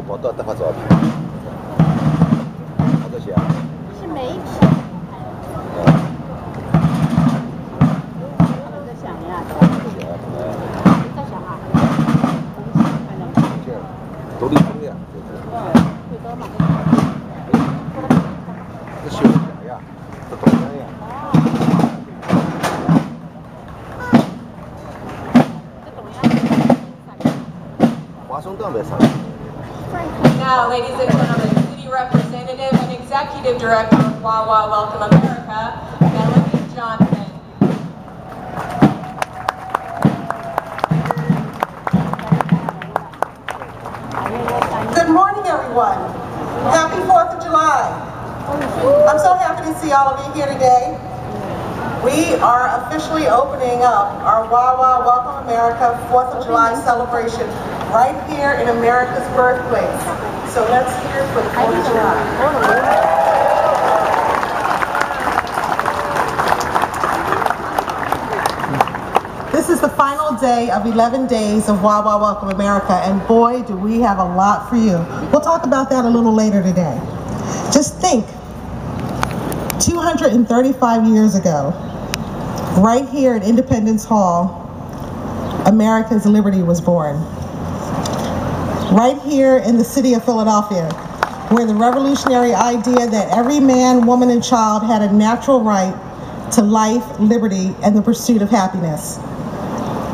我都要发照片。好多钱？是每一期。在想呀。在想啊。独立风呀，最多嘛。这修啥呀？这东西呀。华盛顿为啥？Now, ladies and gentlemen, City Representative and Executive Director of Wawa Welcome America, Melanie Johnson. Good morning, everyone. Happy 4th of July. I'm so happy to see all of you here today. We are officially opening up our Wawa Welcome America 4th of July celebration right here in America's birthplace. So let's hear it for the 4th of July. This is the final day of 11 days of Wawa Welcome America, and boy, do we have a lot for you. We'll talk about that a little later today. Just think, 235 years ago, right here at Independence Hall, America's liberty was born. Right here in the city of Philadelphia, where the revolutionary idea that every man, woman, and child had a natural right to life, liberty, and the pursuit of happiness.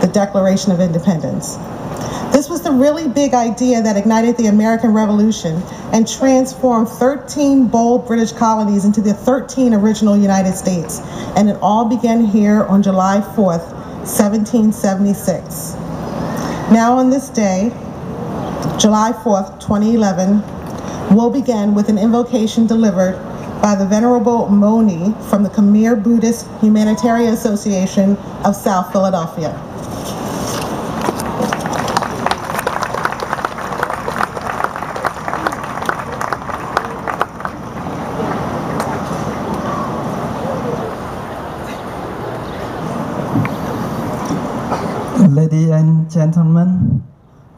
The Declaration of Independence. This was the really big idea that ignited the American Revolution and transformed 13 bold British colonies into the 13 original United States. And it all began here on July 4th, 1776. Now on this day, July 4th, 2011, we'll begin with an invocation delivered by the Venerable Moni from the Khmer Buddhist Humanitarian Association of South Philadelphia. Ladies and gentlemen,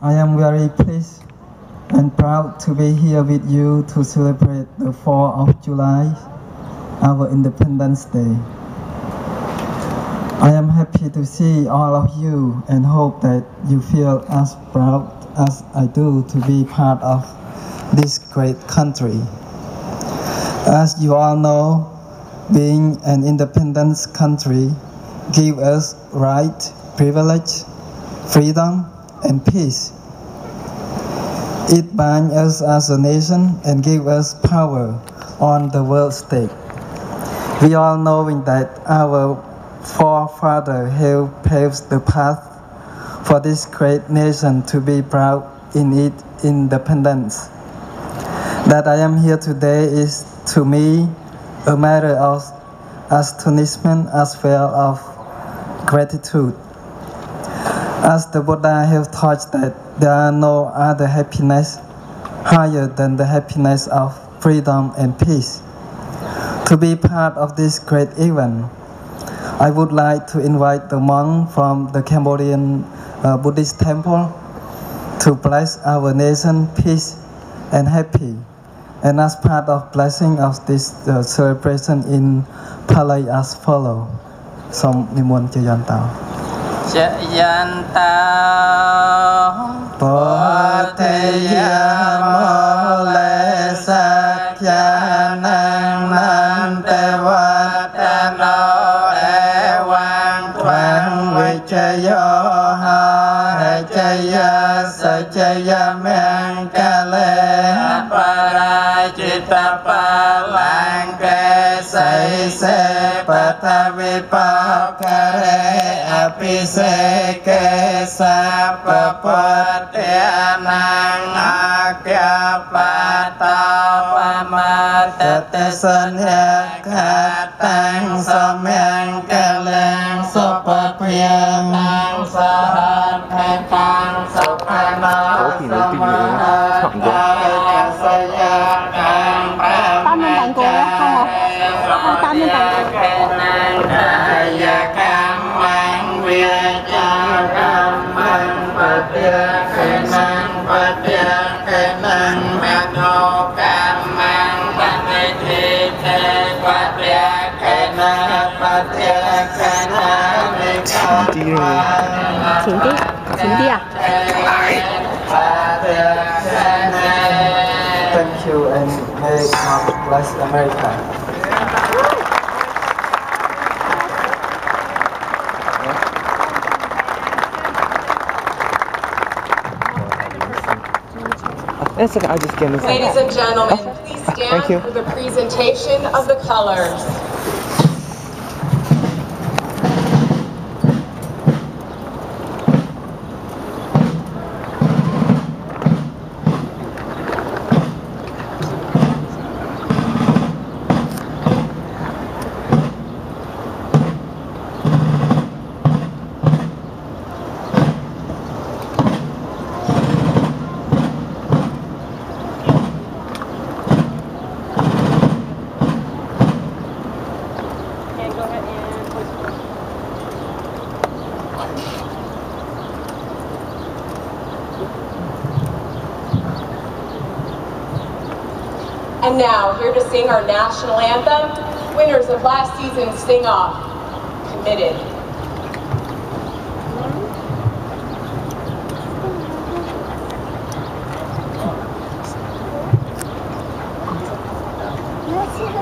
I am very pleased and proud to be here with you to celebrate the 4th of July, our Independence Day. I am happy to see all of you and hope that you feel as proud as I do to be part of this great country. As you all know, being an independent country gives us right, privilege, freedom, and peace. It binds us as a nation and gives us power on the world stage. We all knowing that our forefathers have paved the path for this great nation to be proud in its independence. That I am here today is, to me, a matter of astonishment as well as gratitude. As the Buddha have taught that there are no other happiness higher than the happiness of freedom and peace. To be part of this great event, I would like to invite the monk from the Cambodian Buddhist temple to bless our nation peace and happy. And as part of blessing of this celebration in Pali as follows. Som Nimon Chayantao. Chayantao Potaya Mole Sakyanang Nantewatano Ewang Twang Vichayo Hachaya Sachaya Mengkale Parajita Palangke Saise Patavipakare Apiseke Sapapatyanang Akyapatavamatate Sanyakatang Samyangkaleng Sopapyanang Sahatang Sopana Samahatayan Sayakang Pramangkare Sayakang Mang Vijayakamang เตียคืนังปัจเตียคืนังมโนกรรมังปฏิทิเตปัจเตียคืนังปัจเตียคืนังมิขันติ停地，停地啊！ Thank you and may God bless America. That's okay, I'll just get this. Ladies and gentlemen, please stand Thank you. for the presentation of the colors. And now, here to sing our national anthem, winners of last season's Sing Off, Committed.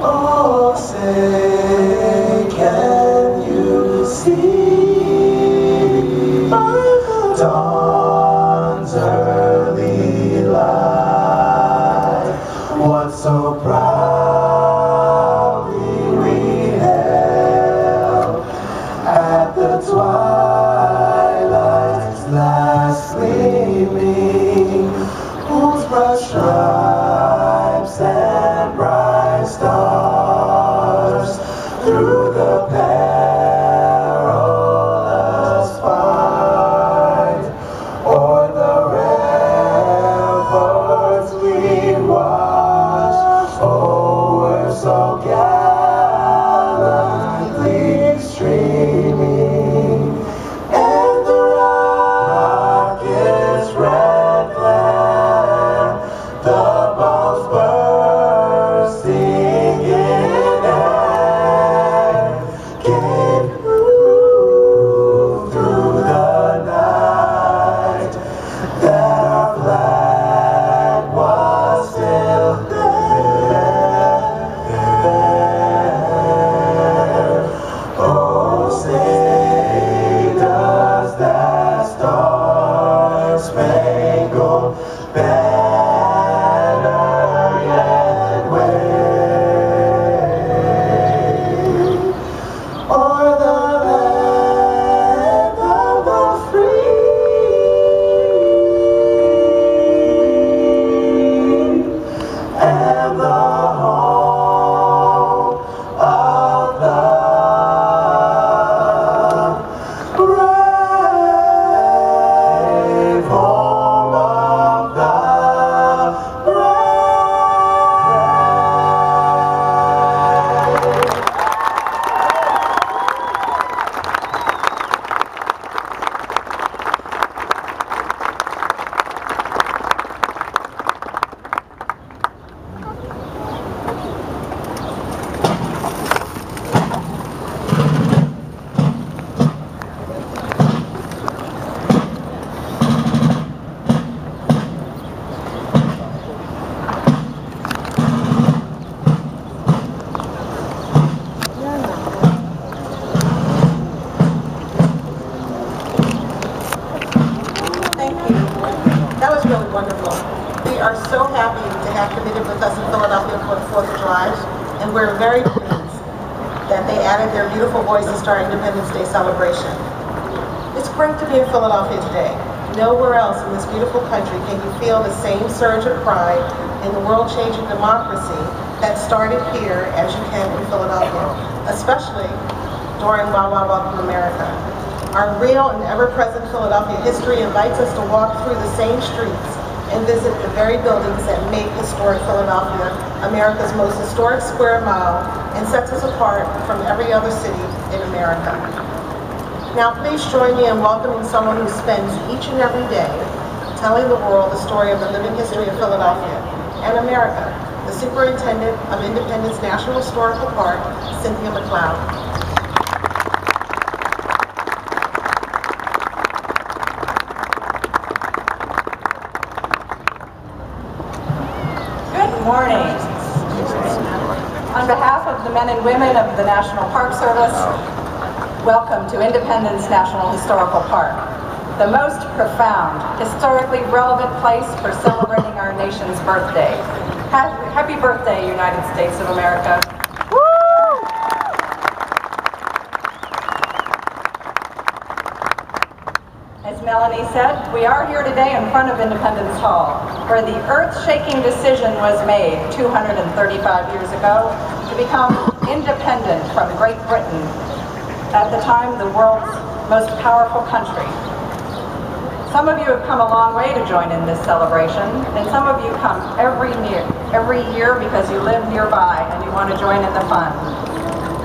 Oh, say, can you see dawn's early light? What so proudly we hailed at the twilight's last gleaming, whose bright stripes and bright stars through the perilous fight o'er the ramparts we watched. Oh, we're so gallantly streaming, and the rocket's red glare, the bombs bursting in air, gave proof through the night that our flag was still there. Oh, say, does that star-spangled banner yet wave o'er the land of the free and the home of the brave, home of the brave. Thank you. That was really wonderful. We are so happy to have Committed with us in Philadelphia for the 4th of July, and we're very pleased that they added their beautiful voices to our Independence Day celebration. It's great to be in Philadelphia today. Nowhere else in this beautiful country can you feel the same surge of pride in the world-changing democracy that started here as you can in Philadelphia, especially during Wow Wow Welcome America. Our real and ever-present Philadelphia history invites us to walk through the same streets and visit the very buildings that make historic Philadelphia America's most historic square mile and sets us apart from every other city in America. Now please join me in welcoming someone who spends each and every day telling the world the story of the living history of Philadelphia and America, the Superintendent of Independence National Historical Park, Cynthia McLeod. Good morning. On behalf of the men and women of the National Park Service, welcome to Independence National Historical Park, the most profound, historically relevant place for celebrating our nation's birthday. Happy birthday, United States of America. As Melanie said, we are here today in front of Independence Hall, where the earth-shaking decision was made 235 years ago to become independent from Great Britain, at the time the world's most powerful country. Some of you have come a long way to join in this celebration, and some of you come every year because you live nearby and you want to join in the fun.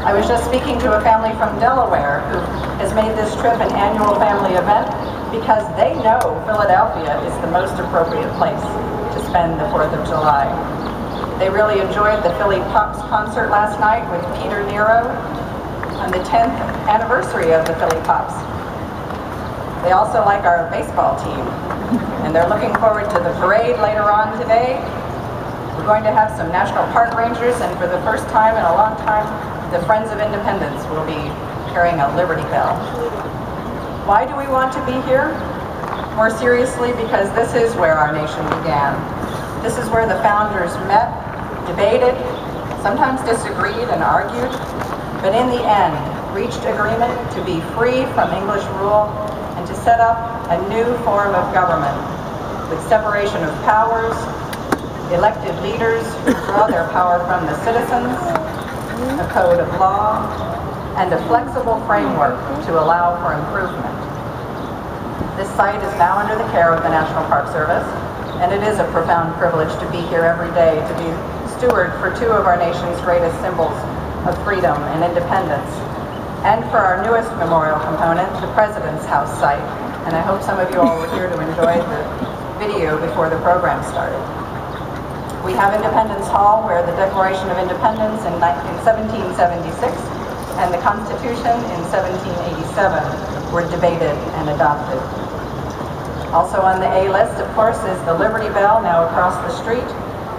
I was just speaking to a family from Delaware who has made this trip an annual family event because they know Philadelphia is the most appropriate place to spend the 4th of July. They really enjoyed the Philly Pops concert last night with Peter Nero on the 10th anniversary of the Philly Pops. They also like our baseball team, and they're looking forward to the parade later on today. We're going to have some National Park Rangers, and for the first time in a long time, the Friends of Independence will be carrying a Liberty Bell. Why do we want to be here? More seriously, because this is where our nation began. This is where the founders met, debated, sometimes disagreed and argued, but in the end, reached agreement to be free from English rule and to set up a new form of government with separation of powers, elected leaders who draw their power from the citizens, a code of law, and a flexible framework to allow for improvement. This site is now under the care of the National Park Service, and it is a profound privilege to be here every day to be steward for two of our nation's greatest symbols of freedom and independence, and for our newest memorial component, the President's House site. And I hope some of you all were here to enjoy the video before the program started. We have Independence Hall, where the Declaration of Independence in 1776 and the Constitution in 1787 were debated and adopted. Also on the A list, of course, is the Liberty Bell, now across the street,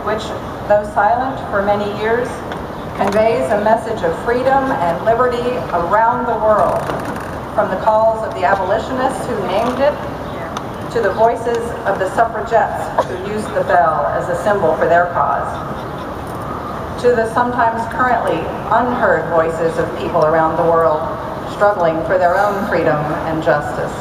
which, though silent for many years, conveys a message of freedom and liberty around the world, from the calls of the abolitionists who named it, to the voices of the suffragettes who used the bell as a symbol for their cause, to the sometimes currently unheard voices of people around the world struggling for their own freedom and justice.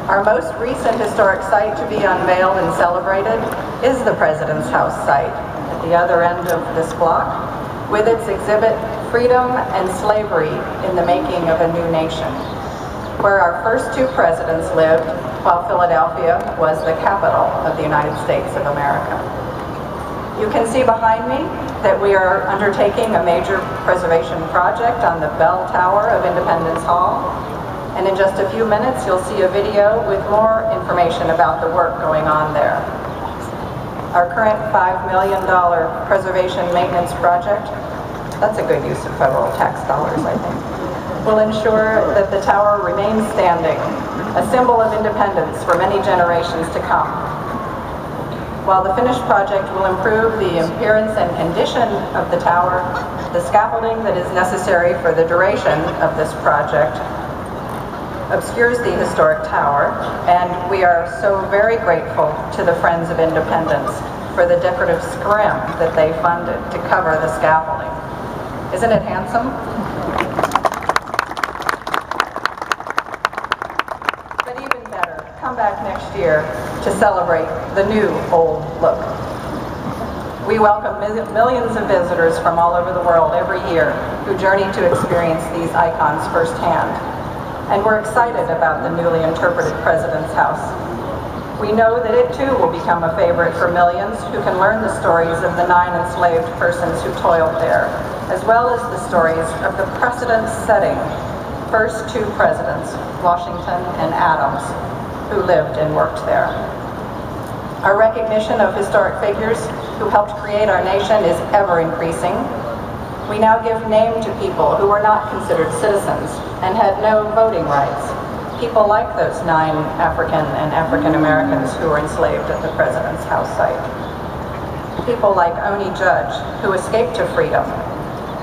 Our most recent historic site to be unveiled and celebrated is the President's House site at the other end of this block, with its exhibit, Freedom and Slavery in the Making of a New Nation, where our first two presidents lived while Philadelphia was the capital of the United States of America. You can see behind me that we are undertaking a major preservation project on the bell tower of Independence Hall, and in just a few minutes you'll see a video with more information about the work going on there. Our current $5 million preservation maintenance project, that's a good use of federal tax dollars, I think, will ensure that the tower remains standing, a symbol of independence for many generations to come. While the finished project will improve the appearance and condition of the tower, the scaffolding that is necessary for the duration of this project obscures the historic tower, and we are so very grateful to the Friends of Independence for the decorative scrim that they funded to cover the scaffolding. Isn't it handsome? But even better, come back next year to celebrate the new old look. We welcome millions of visitors from all over the world every year who journey to experience these icons firsthand. And we're excited about the newly interpreted President's House. We know that it too will become a favorite for millions who can learn the stories of the 9 enslaved persons who toiled there, as well as the stories of the precedent-setting first two presidents, Washington and Adams, who lived and worked there. Our recognition of historic figures who helped create our nation is ever increasing. We now give name to people who were not considered citizens and had no voting rights. People like those 9 African and African Americans who were enslaved at the President's house site. People like Oni Judge, who escaped to freedom,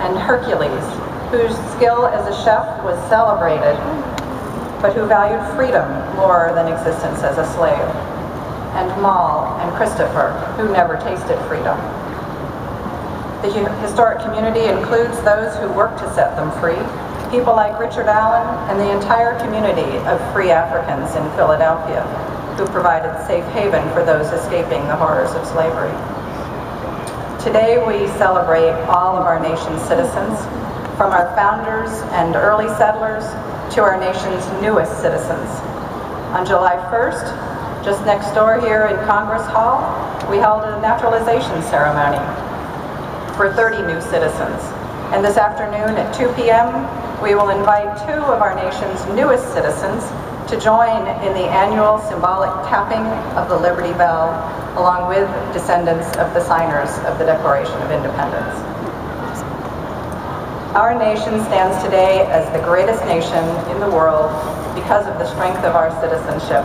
and Hercules, whose skill as a chef was celebrated, but who valued freedom more than existence as a slave, and Maul and Christopher, who never tasted freedom. The historic community includes those who worked to set them free, people like Richard Allen and the entire community of free Africans in Philadelphia, who provided safe haven for those escaping the horrors of slavery. Today we celebrate all of our nation's citizens, from our founders and early settlers to our nation's newest citizens. On July 1st, just next door here in Congress Hall, we held a naturalization ceremony for 30 new citizens. And this afternoon at 2 p.m., we will invite 2 of our nation's newest citizens to join in the annual symbolic tapping of the Liberty Bell, along with descendants of the signers of the Declaration of Independence. Our nation stands today as the greatest nation in the world because of the strength of our citizenship,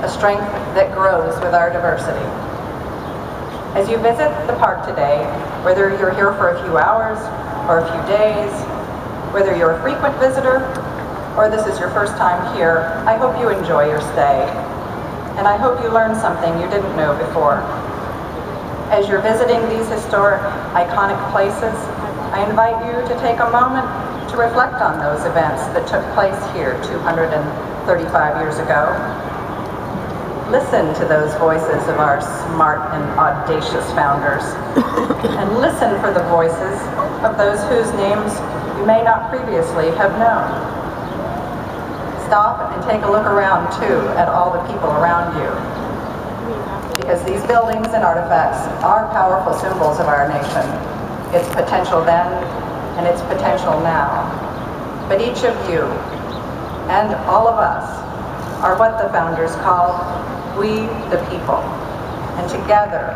a strength that grows with our diversity. As you visit the park today, whether you're here for a few hours or a few days, whether you're a frequent visitor or this is your first time here, I hope you enjoy your stay. And I hope you learn something you didn't know before. As you're visiting these historic, iconic places, I invite you to take a moment to reflect on those events that took place here 235 years ago. Listen to those voices of our smart and audacious founders, and listen for the voices of those whose names you may not previously have known. Stop and take a look around, too, at all the people around you, because these buildings and artifacts are powerful symbols of our nation, its potential then and its potential now. But each of you, and all of us, are what the founders called "we the people." And together,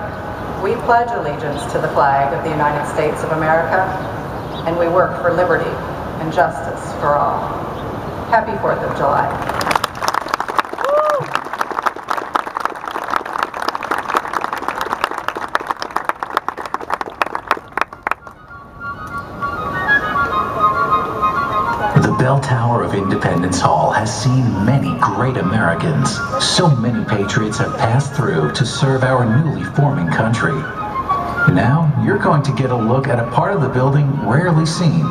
we pledge allegiance to the flag of the United States of America, and we work for liberty and justice for all. Happy 4th of July. The bell tower of Independence Hall has seen many great Americans. So many patriots have passed through to serve our newly forming country. Now, you're going to get a look at a part of the building rarely seen.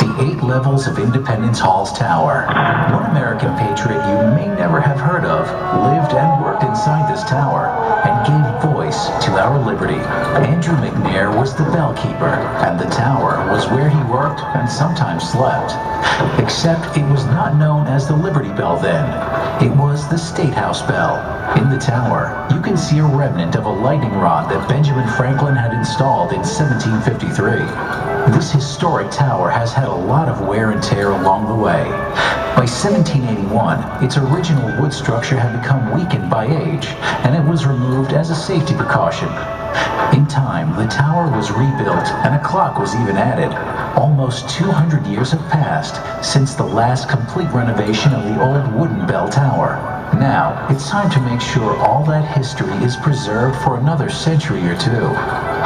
The 8 levels of Independence Hall's tower. One American patriot you may never have heard of lived and worked inside this tower and gave voice to our liberty. Andrew McNair was the bellkeeper, and the tower was where he worked and sometimes slept. Except it was not known as the Liberty Bell then. It was the State House Bell. In the tower, you can see a remnant of a lightning rod that Benjamin Franklin had installed in 1753. This historic tower has had a lot of wear and tear along the way. By 1781, its original wood structure had become weakened by age, and it was removed as a safety precaution. In time, the tower was rebuilt and a clock was even added. Almost 200 years have passed since the last complete renovation of the old wooden bell tower. Now, it's time to make sure all that history is preserved for another century or two.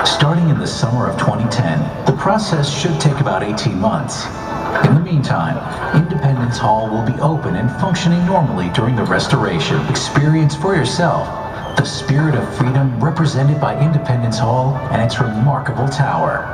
Starting in the summer of 2010, the process should take about 18 months. In the meantime, Independence Hall will be open and functioning normally during the restoration. Experience for yourself the spirit of freedom represented by Independence Hall and its remarkable tower.